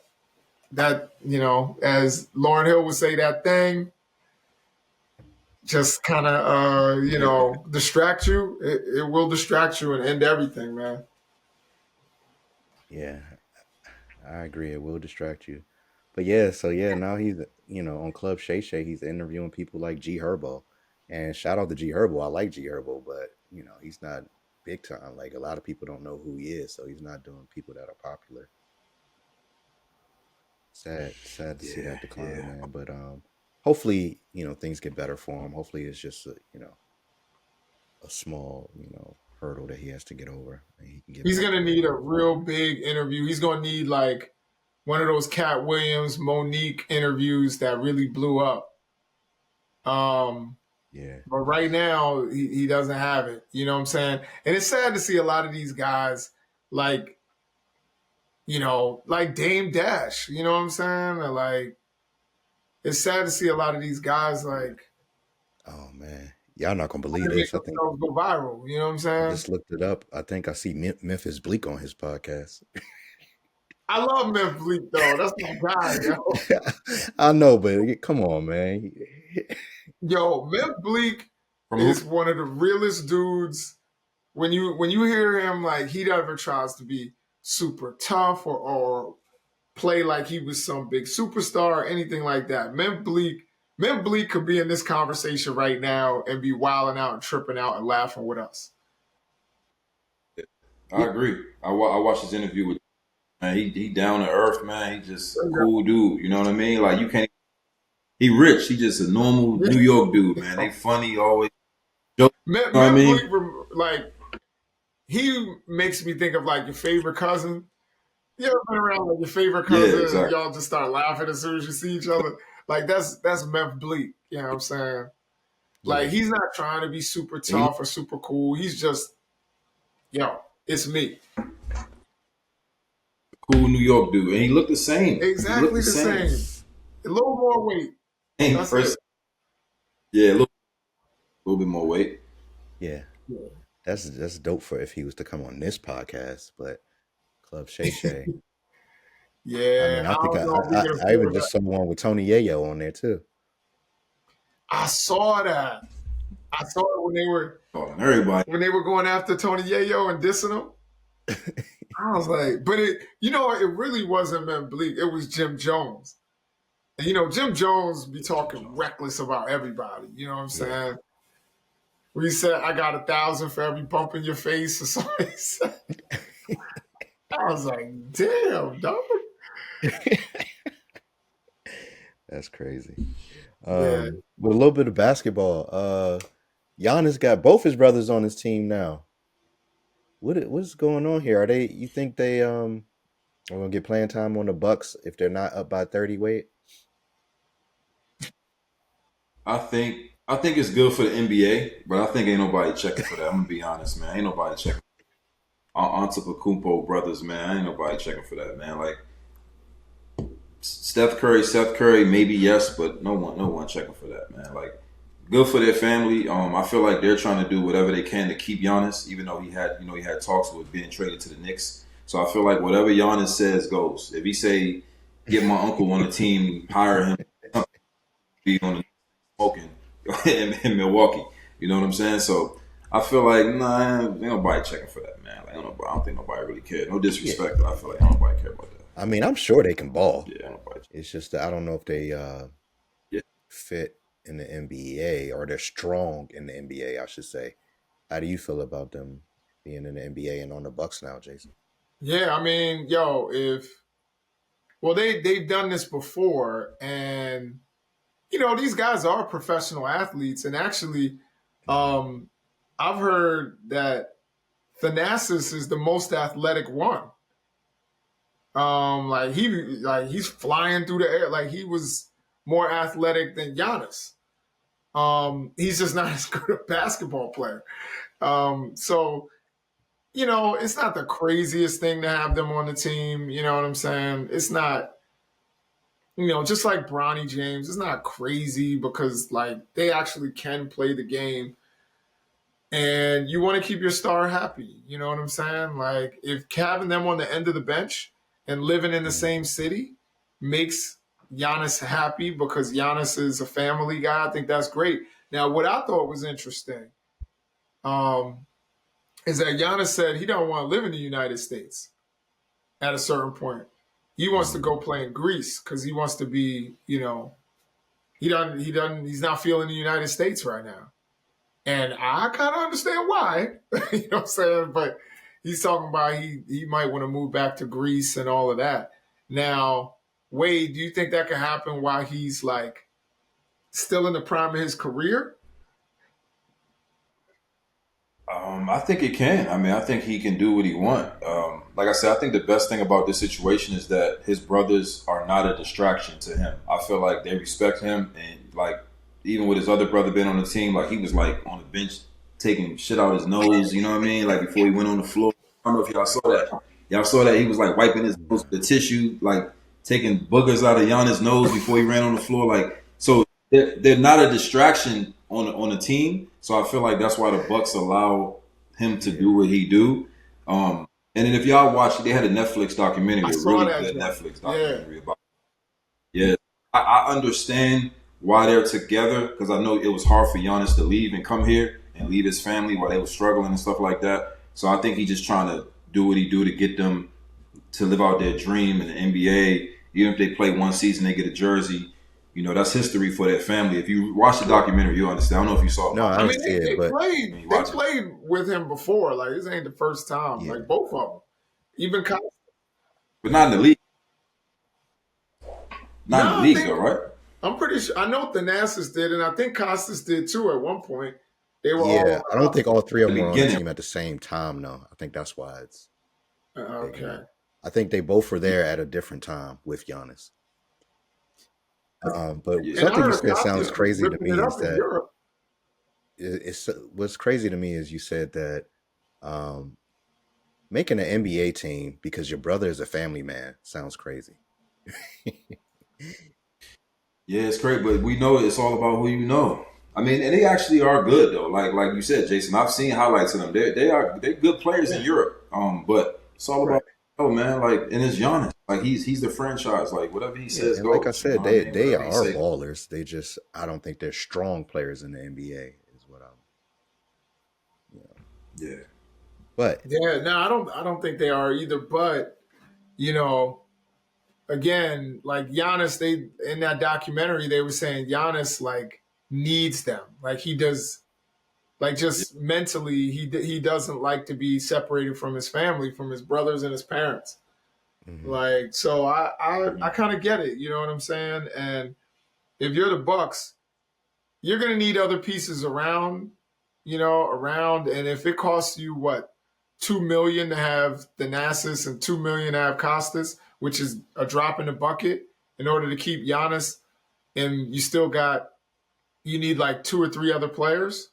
as Lauren Hill would say, that thing just kind of distract you. It will distract you and end everything, man. Yeah, I agree. It will distract you. But yeah, so yeah, now he's on Club Shay Shay. He's interviewing people like G Herbo, and shout out to G Herbo. I like G Herbo, but he's not. big time. Like a lot of people don't know who he is, so he's not doing people that are popular. Sad to see Yeah, that decline, yeah. man. But hopefully, things get better for him. Hopefully, it's just a small, hurdle that he has to get over, and he can get He's back to gonna where he need a was at. real big interview. He's gonna need like one of those Cat Williams, Monique interviews that really blew up. Um, Yeah. but right now he doesn't have it. You know what I'm saying? And it's sad to see a lot of these guys like like Dame Dash. You know what I'm saying? Or like it's sad to see a lot of these guys like Oh man, y'all not gonna trying believe to make this. I think themselves go viral. You know what I'm I saying? just looked it up. I think I see Memphis Bleak on his podcast. I love Memphis Bleak though. That's my guy, yo. I know, but come on, man. Yo, Memphis Bleak From who? is one of the realest dudes. When you hear him, like he never tries to be super tough or play like he was some big superstar or anything like that. Memphis Bleak could be in this conversation right now and be wilding out and tripping out and laughing with us. I agree. I watched his interview with man. He down to earth, man. He just a cool dude. You know what I mean? Like you can't. He rich. He just a normal New York dude, man. They funny, always joke. You know what I Memphis Bleak, mean? like he makes me think of like your favorite cousin. You ever been around like your favorite Yeah, cousin and exactly. y'all just start laughing as soon as you see each other? Like that's Memphis Bleak. You know what I'm saying? Like Yeah, he's not trying to be super And he look tough or super cool. He's just, it's me. a cool New York dude, and he looked the same. He looked Exactly the the same. same. A little more weight. Same That's it. person. Yeah, little bit more weight. yeah. That's dope for if he was to come on this podcast. But Club Shay Shay. I Yeah, mean, I I think don't I know if we I, can I even afford that. just saw one with Tony Yayo on there too. I saw that. I saw it Oh, and everybody. when they were going after Tony Yayo and dissing him. I was like, but it really wasn't Memphis Bleak. It was Jim Jones. And Jim Jones be Jim talking Jones. reckless about everybody. You know what I'm Yeah, saying? When he said, "I got 1,000 for every bump in your face," or something. He said, I was like, "Damn, dog." that's crazy. Yeah, With a little bit of basketball, Giannis got both his brothers on his team now. What's going on here? You think they are gonna get playing time on the Bucks if they're not up by 30 weight? I think it's good for the NBA, but I think ain't nobody checking for that. I'm gonna be honest, man. Ain't nobody checking. Antetokounmpo brothers, man. Ain't nobody checking for that, man. Like Seth Curry, maybe yes, but no one checking for that, man. Like good for their family. I feel like they're trying to do whatever they can to keep Giannis, even though he had talks with being traded to the Knicks. So I feel like whatever Giannis says goes. If he say get my uncle on the team, hire him, be on the smoking in Milwaukee. You know what I'm saying? So I feel like nah, ain't nobody checking for that, man. Like I don't think nobody really cares. No Yeah, disrespect, but I feel like nobody care about that. I mean, I'm sure they can ball. Yeah, ain't nobody. It's just that I don't know if they Yeah, fit in the NBA or they're strong in the NBA, I should say. How do you feel about them being in the NBA and on the Bucks now, Jason? yeah. I mean, yo, if well, they've done this before, and these guys are professional athletes, and actually, Hmm. um, I've heard that Thanasis is the most athletic one. He's flying through the air, like he was more athletic than Giannis. He's just not as good a basketball player. So it's not the craziest thing to have them on the team. You know what I'm saying? It's not, just like Bronny James, it's not crazy because like they actually can play the game and you want to keep your star happy. You know what I'm saying? Like if having them on the end of the bench and living in the Hmm. same city makes Giannis happy because Giannis is a family guy, I think that's great. Now, what I thought was interesting um, is that Giannis said he don't want to live in the United States at a certain point. He wants to Hmm. go play in Greece because he wants to be, he's not feeling the United States right now. And I kind of understand why. You know what I'm saying? But he's talking about he might want to move back to Greece and all of that. Now, Wade, do you think that could happen while he's like still in the prime of his career? I think it can. I mean, I think he can do what he want. Like I said, I think the best thing about this situation is that his brothers are not a distraction to him. I feel like they respect him, and like even with his other brother being on the team, like he was like on the bench taking shit out his nose. You know what I mean? Like before he went on the floor. I don't know if y'all saw that. Y'all saw that he was like wiping his nose No. with the tissue, like taking boogers out of Giannis' nose before he ran on the floor. Like so, they're not a distraction on the team. So I feel like that's why the Bucks allow him to Yeah. do what he do. And then if y'all watch, they had a Netflix I documentary, a saw really that good joint. Netflix Yeah. documentary about. Yeah, I understand why they're together because I know it was hard for Giannis to leave and come here and leave his family while they were struggling and stuff like that. So I think he's just trying to do what he do to get them to live out their dream in the NBA. Even if they play one season, they get a jersey. You know, that's history for their family. If you watch the documentary, you'll understand. I don't know if you saw it, No, Pop. I I You didn't mean, see it, they but played when you they watch it. played with him before. Like this ain't the first time. yeah. Like both of them. Even But not in the league. no, Not in the I league, think though, right? I'm pretty sure. I know Thanasis did, and I think Costas did too at one point. They were all Yeah. on I the don't think roster. all three of The them were on the beginning. team at the same time, though. I think that's why it's big Okay. enough. I think they both were there at a different time with Giannis. But Yeah. And I something you heard said sounds Costas was crazy to ripping it me is up in that Europe. it's what's crazy to me is you said that um, making an NBA team because your brother is a family man sounds crazy. Yeah, it's great, but we know it's all about who you know. I mean, and they actually are good though. Like you said, Jason, I've seen highlights of them. They're good players in Yeah. Europe. But it's all Right. about oh man, like and it's Giannis. Like he's the franchise. Like whatever he Yeah, says and like I goes. You know said, what I mean? they Whatever he are say. ballers. They just I don't think they're strong players in the NBA is what I'm. You know. Yeah. But Yeah, no, I don't think they are either. But you know, again, like Giannis, they in that documentary they were saying Giannis like needs them. Like he does, like Yeah. just mentally, he doesn't like to be separated from his family, from his brothers and his parents. mhm, Like so, I Mhm. kind of get it. You know what I'm saying? And if you're the Bucks, you're going to need other pieces around, around. And if it costs you what, 2 million to have Thanasis and 2 million to have Costas, which is a drop in the bucket, in order to keep Giannis, and you need like two or three other players.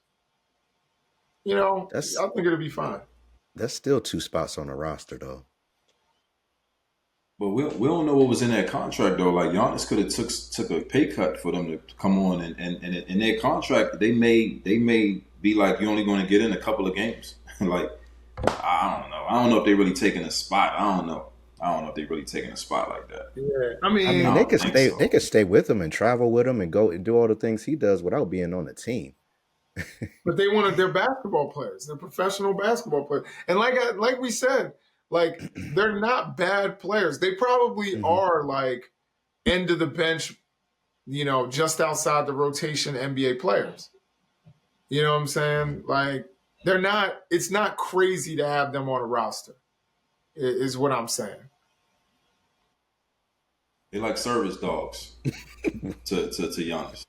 that's I think it'll be fine. that's still two spots on the roster though. But we don't know what was in that contract though. Like Giannis could have took a pay cut for them to come on, and in their contract they may be like you're only going to get in a couple of games. Like I don't know. I don't know if they really taking a spot. I don't know. I don't know if they really taking a spot like that. Yeah, I I mean, mean, I don't think they so. could stay with him and travel with him and go and do all the things he does without being on the team. but they wanted their basketball players. They're professional basketball players, and like we said, like they're not bad players. They probably Hmm. are like end of the bench, just outside the rotation NBA players. You know what I'm saying? Like they're not. It's not crazy to have them on a roster. Is what I'm saying. They like service dogs to Giannis.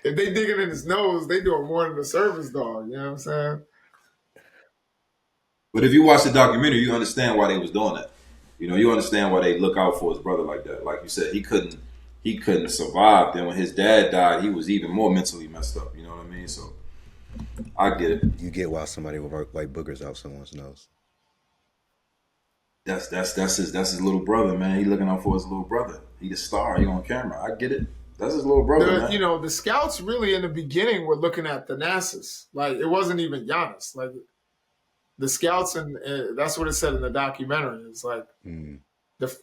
If they digging in his nose, they doing more than a service dog. You know what I'm saying? But if you watch the documentary, you understand why they was doing that. You know, you understand why they look out for his brother like that. Like you said, he couldn't survive. Then when his dad died, he was even more mentally messed up. You know what I mean? So I get it. You get why somebody would wipe boogers out someone's nose. That's his little brother, man. He looking out for his little brother. He the star. He on camera. I get it. That's his little brother, The man. the scouts really in the beginning were looking at Thanasis. Like it wasn't even Giannis. Like the scouts, and that's what it said in the documentary. It's like Mm.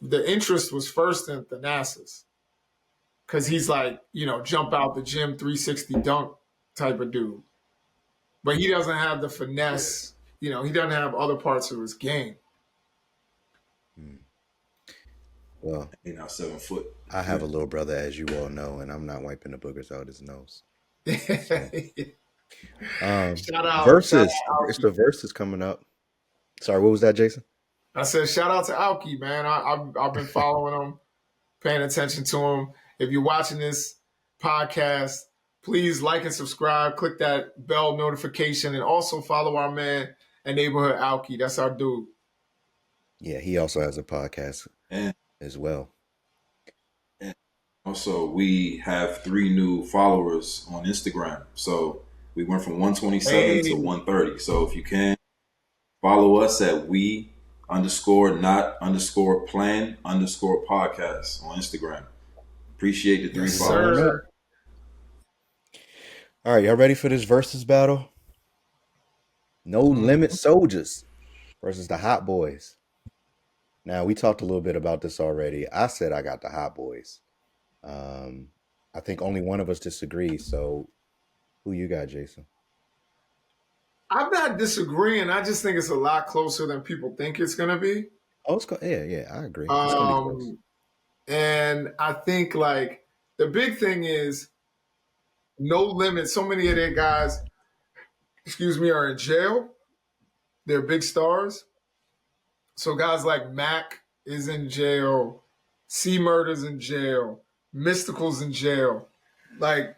the interest was first in Thanasis because he's like jump out the gym 360 dunk type of dude, but he doesn't have the Yeah. finesse. He doesn't have other parts of his game. Mm. Well, He not 7 foot. I have a little brother, as you all know, and I'm not wiping the boogers out his nose. So Shout Versus. out It's Alki. the verses coming up. Sorry, what was that, Jason? I said shout out to Alki, man. I've been following him, paying attention to him. If you're watching this podcast, please like and subscribe. Click that bell notification, and also follow our man at Neighborhood Alki. That's our dude. Yeah, he also has a podcast And, as well. and also, we have 3 new followers on Instagram. So we went from 127 to Hey, 130. So if you can follow us at we underscore not underscore plan underscore podcast on Instagram. Appreciate the 3 yes, Come on followers. up. sir. All right, y'all ready for this versus battle? No Limit Mhm. Soldiers versus the Hot Boys. Now, we talked a little bit about this already. I said I got the Hot Boys. Um, I think only one of us disagrees. So, who you got, Jason? I'm not disagreeing. I just think it's a lot closer than people think it's going to be. Oh, yeah, I agree. It's gonna be close. Um, and I think like the big thing is no limit. So many of their guys, excuse me, are in jail. They're big stars. So guys like Mac is in jail, C Murder's in jail, Mystical's in jail. Like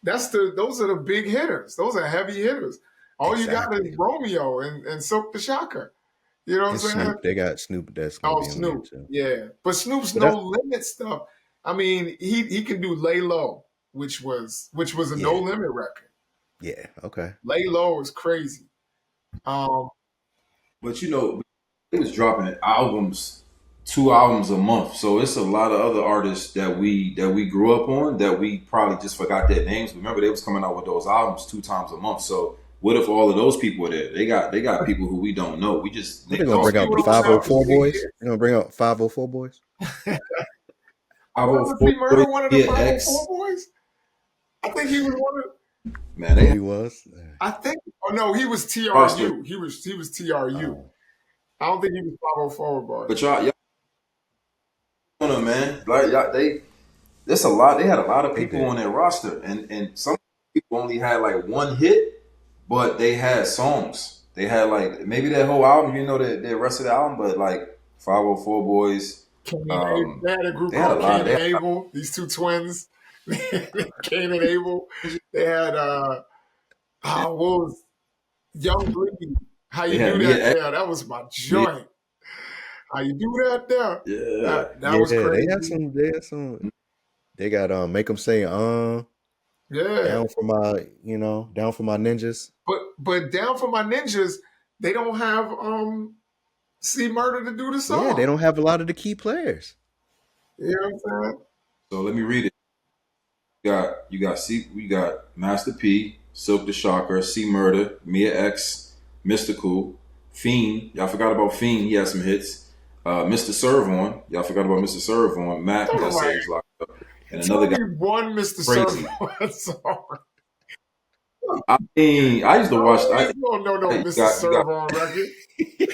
those are the big hitters. Those are heavy hitters. All you got is Exactly. Romeo and Silk the Shocker. You know what I'm And saying? Snoop, they got Snoop that's gonna Oh, be on there Snoop. too. Yeah. But Snoop's But no that's limit stuff. I mean, he can do Lay Low, which was a no yeah, limit record. yeah, okay. Lay Low is crazy. Um, But it was dropping albums, 2 albums a month. So it's a lot of other artists that we grew up on that we probably just forgot their names. Remember, they was coming out with those albums 2 times a month. So what if all of those people were there? They got people who we don't know. We just What they named gonna all those bring these out people the people. don't have So the 504 big boys? hits. You gonna bring out 504 boys? 504 Wasn't C Boys, Murder one of the yeah, 504 X. boys? I think he was one of. Man, Oh, they he was. I think. Oh no, he was roster. TRU. He was TRU. Oh, I don't think he was 504 boy. But y'all on them, man. Like y'all, there's a lot. They had a lot of they people did. on their roster, and some people only had like one hit, but they had songs. They had like maybe that whole album, the rest of the album, but like 504 Boys. Cain and Abel. They had a group They had a called lot. Cain They and had, Abel. These two twins, Cain and Abel. They had what was Young Bleed. How they you had do Mia that X. there? That was my Mia, joint. How you do that there? yeah, That Yeah, was they had crazy. some. They had some. They got make them say Yeah. down for my down for my ninjas. But down for my ninjas, they don't have C Murder to do the Yeah, they song. don't have a lot of the key players. You know what I'm saying? So let me read it. We got Master P, Silk the Shocker, C Murder, Mia X, Mystical, Fiend. Y'all forgot about Fiend. He had some hits. Mr. Servon. Y'all forgot about Mr. Servon. Mac Don't that said nobody he's locked up, and tell another guy me one Mr. crazy. Servo song. I mean, I used to watch. No, you don't know no You Mr. got you got Servo record. you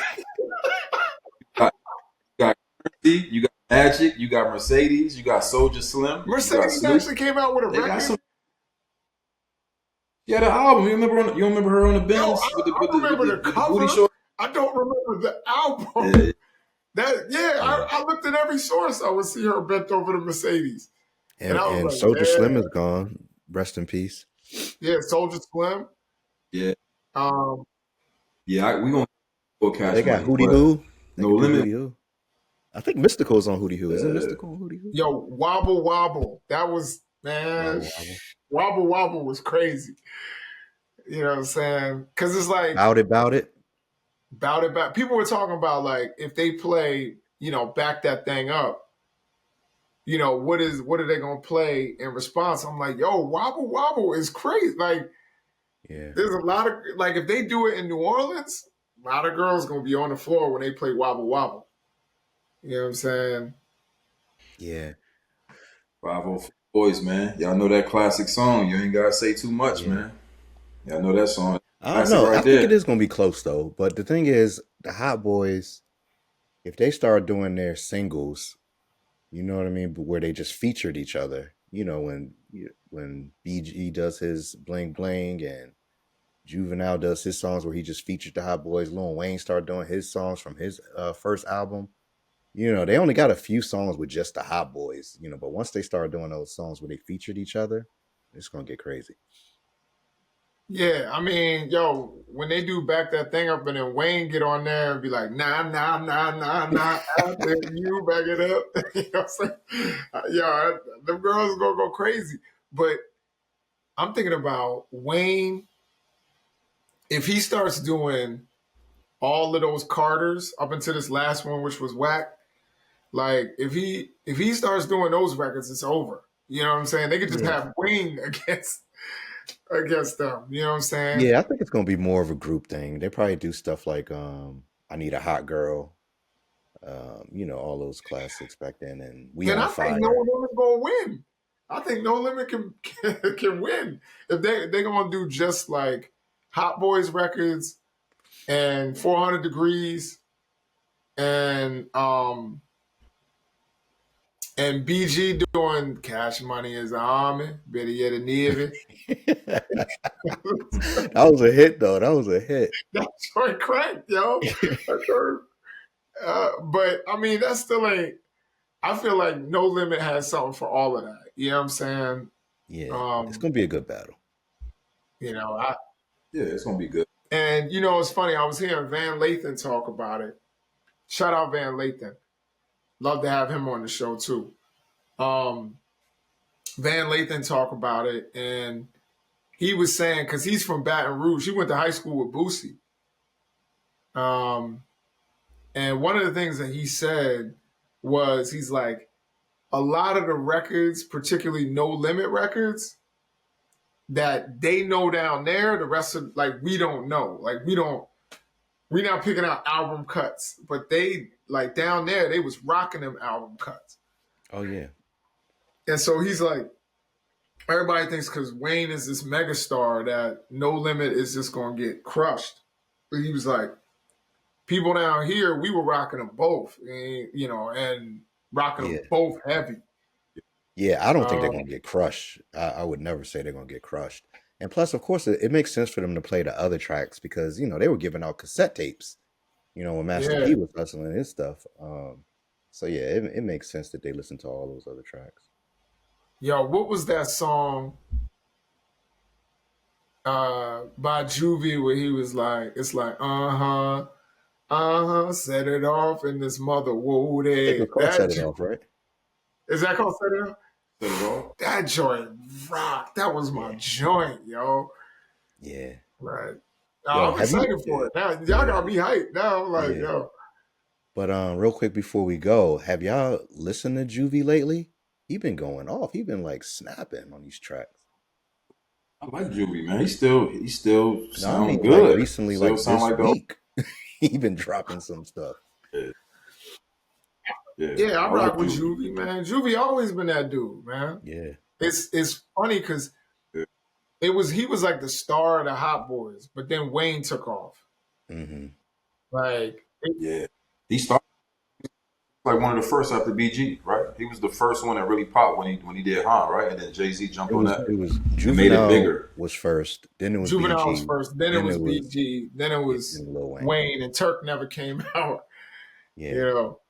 got Currency, you got Magic, you got Mercedes, you got Soldier Slim, you got Mercedes Snoop. actually came out with a They got record. some. Yeah, the album. You don't remember her on the No, Benz with I remember the the booty cover. short? I don't remember the album. Yeah, Yeah, I looked at every source. I would see her bent over the Mercedes, and I was and like, Soldier Slim yeah, is gone. Rest in peace. yeah, Soldier Slim. yeah, Um, yeah. We gonna go They Cash got Money, Hootie but Hoo. They No could do Limit. Hootie Hoo. I think Mystical's on Hootie Hoo. Isn't Uh, Mystical on Hootie Hoo? yo, Wobble Wobble. That was man. Wobble wobble. Wobble Wobble was crazy. You know what I'm saying? Because it's like Bout it. bout it back. People were talking about like if they play, back that thing up. What are they gonna play in response? I'm like, yo, Wobble Wobble is crazy. Like, Yeah, there's a lot of like if they do it in New Orleans, a lot of girls gonna be on the floor when they play Wobble Wobble. You know what I'm saying? yeah, 504 Boys, man. Y'all know that classic song. You ain't gotta say too much, yeah. man. Y'all know that song. I don't Classic know. I right think it there. is gonna be close though. But the thing is, the Hot Boys, if they start doing their singles, you know what I mean, but where they just featured each other, when when BG does his bling bling and Juvenile does his songs where he just featured the Hot Boys. Lil Wayne started doing his songs from his first album. They only got a few songs with just the Hot Boys. But once they start doing those songs where they featured each other, it's gonna get crazy. Yeah, I mean, yo, when they do back that thing up and then Wayne get on there and be like, nah, nah, nah, nah, nah, after you back it up. You know what I'm saying? Yeah, them girls gonna go crazy. But I'm thinking about Wayne, if he starts doing all of those Carters up until this last one, which was whack, like if he starts doing those records, it's over. You know what I'm saying? They could just Yeah. have Wayne against them. You know what I'm saying? Yeah, I think it's gonna be more of a group thing. They probably do stuff like I Need a Hot Girl, all those classics back then, and We And on I think No Fire. Limit's gonna win. I think No Limit can win if they gonna do just like Hot Boys records and 400 Degrees and BG doing Cash Money is Army, better yet a Navy. That was a hit, though. That was a hit. That's joint cranked, yo. But I mean, that still ain't. I feel like No Limit has something for all of that. You know what I'm saying? Yeah, it's Um, gonna be a good battle. you know, I, Yeah, it's gonna be good. and it's funny. I was hearing Van Lathan talk about it. Shout out Van Lathan. Love to have him on the show too. Um, Van Lathan talk about it, and he was saying because he's from Baton Rouge, he went to high school with Boosie. Um, and one of the things that he said was he's like a lot of the records, particularly No Limit records, that they know down there, the rest of like we don't know. Like we're not picking out album cuts, but they like down there they was rocking them album cuts. Oh yeah, And so he's like, everybody thinks because Wayne is this megastar that No Limit is just gonna get crushed. But he was like, people down here, we were rocking them both, and rocking them yeah, both heavy. yeah. I don't think they're Um, gonna get crushed. I would never say they're gonna get crushed. And plus, of course, it makes sense for them to play the other tracks because they were giving out cassette tapes. When Master yeah, P was hustling his stuff. So yeah, it makes sense that they listen to all those other tracks. yo, what was that song by Juvie where he was like, it's like, set it off in this mother I think woody. it's called Set It Off, right? Is that called set it off? Set it off. That joint rock. That was my Yeah, joint, yo. yeah. Right. Yo, I'm have you? excited for Yeah, it. Now y'all Yeah, got me hyped. Now I'm like, yeah. yo. But real quick before we go, have y'all listened to Juvie lately? He been going off. He been like snapping on these tracks. I like Juvie, man. He still No, I mean sound like good. recently, Still like sound this like the week, he been dropping some stuff. yeah, yeah. Yeah, I I like rock with Juvie. Juvie, man. Juvie always been that dude, man. Yeah. It's funny because Yeah. he was like the star of the Hot Boys, but then Wayne took off. Mm-hmm. Like Yeah. He started like one of the first after BG, right? He was the first one that really popped when he did Han, right? And then Jay-Z It jumped on was that it was and made it Juvenile bigger. was first, then it was Juvenile was BG, first, then it then was it was BG, then it yeah, was then Lil Wayne. Wayne, and Turk never came out. You Yeah. know.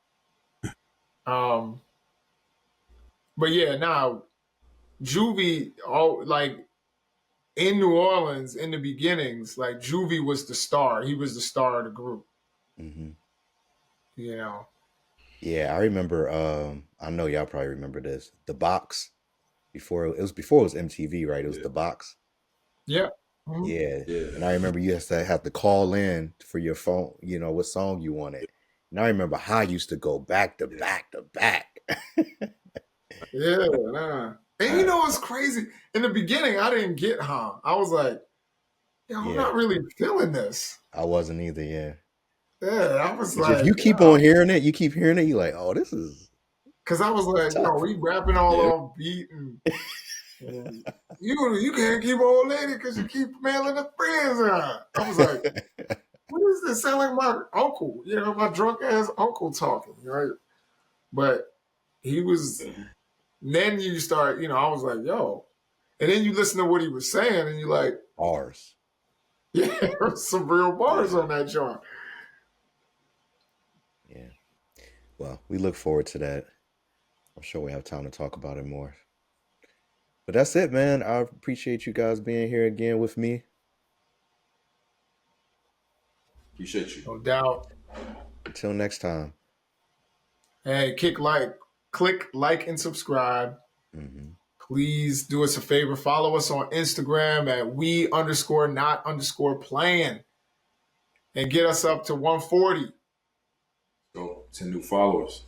Um, but yeah, now Juvie, all like in New Orleans in the beginnings, like Juvie was the star. He was the star of the group. Mm-hmm. You know. Yeah, I remember. I know y'all probably remember this. The Box before it was MTV, right? It was Yeah. The Box. Yeah. Mhm. Yeah, Yeah. and I remember you used to have to call in for your phone. What song you wanted. And I remember how I used to go back to Yeah. back to back. Yeah. Nah. And you know what's crazy? In the beginning, I didn't get Han. I was like, yo, I'm Yeah, not really feeling this. I wasn't either. Yeah, Yeah, I was but if like, you keep on hearing it, you keep hearing it. You like, oh, this is because I was like, tough. we rapping all Yeah. off beat and you can't keep old lady because you keep mailing the friends around. I was like, what is this? Sound like my uncle, my drunk ass uncle talking, right? But he was. Then you start, I was like, yo. And then you listen to what he was saying, and you're like, Bars. yeah, there's some real bars on that joint. Yeah. Well, we look forward to that. I'm sure we have time to talk about it more. But that's it, man. I appreciate you guys being here again with me. Appreciate you. No doubt. Until next time. Hey, click like and subscribe. Mm-hmm. Please do us a favor. Follow us on Instagram at we_not_playing and get us up to 140. So 10 new followers.